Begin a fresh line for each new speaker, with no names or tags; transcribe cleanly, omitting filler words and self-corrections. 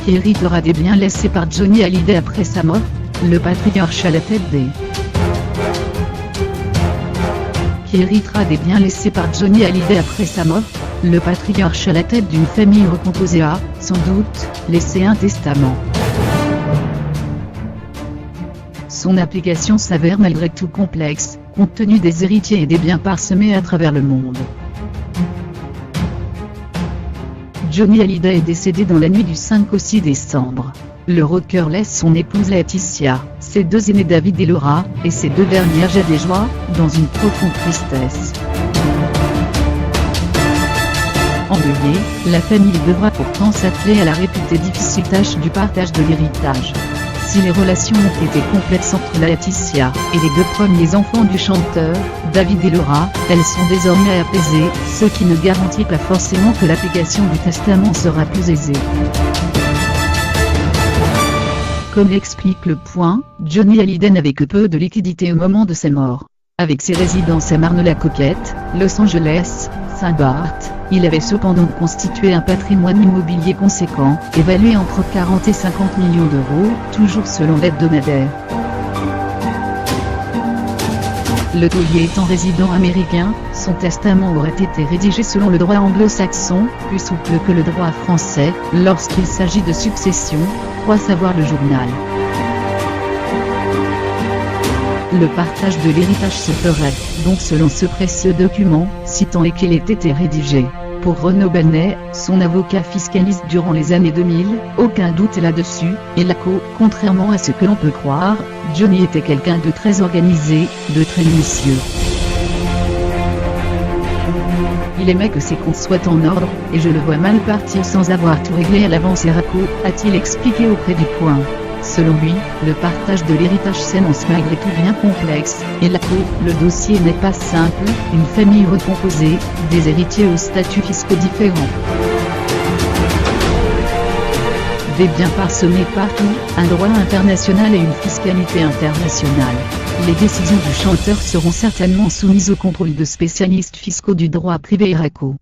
Qui héritera des biens laissés par Johnny Hallyday après sa mort? Le patriarche à la tête des... Qui héritera des biens laissés par Johnny Hallyday après sa mort? Le patriarche à la tête d'une famille recomposée a, sans doute, laissé un testament. Son application s'avère malgré tout complexe, compte tenu des héritiers et des biens parsemés à travers le monde. Johnny Hallyday est décédé dans la nuit du 5 au 6 décembre. Le rocker laisse son épouse Laetitia, ses deux aînés David et Laura, et ses deux dernières Jade et Joie, dans une profonde tristesse. Endeuillée, la famille devra pourtant s'atteler à la réputée difficile tâche du partage de l'héritage. Si les relations ont été complexes entre Laetitia et les deux premiers enfants du chanteur, David et Laura, elles sont désormais apaisées, ce qui ne garantit pas forcément que l'application du testament sera plus aisée. Comme l'explique Le Point, Johnny Hallyday n'avait que peu de liquidités au moment de sa mort. Avec ses résidences à Marne-la-Coquette, Los Angeles, Saint-Barth, il avait cependant constitué un patrimoine immobilier conséquent, évalué entre 40 et 50 millions d'euros, toujours selon l'hebdomadaire. Le taulier étant résident américain, son testament aurait été rédigé selon le droit anglo-saxon, plus souple que le droit français, lorsqu'il s'agit de succession, croit savoir le journal. Le partage de l'héritage se ferait, donc selon ce précieux document, si tant est qu'il ait été rédigé. Pour Renaud Banet, son avocat fiscaliste durant les années 2000, aucun doute là-dessus, et contrairement à ce que l'on peut croire, Johnny était quelqu'un de très organisé, de très minutieux. Il aimait que ses comptes soient en ordre, et je le vois mal partir sans avoir tout réglé à l'avance et a-t-il expliqué auprès du Point. Selon lui, le partage de l'héritage s'annonce malgré tout bien complexe, et le dossier n'est pas simple, une famille recomposée, des héritiers aux statuts fiscaux différents. Des biens parsemés partout, un droit international et une fiscalité internationale. Les décisions du chanteur seront certainement soumises au contrôle de spécialistes fiscaux du droit privé iraco.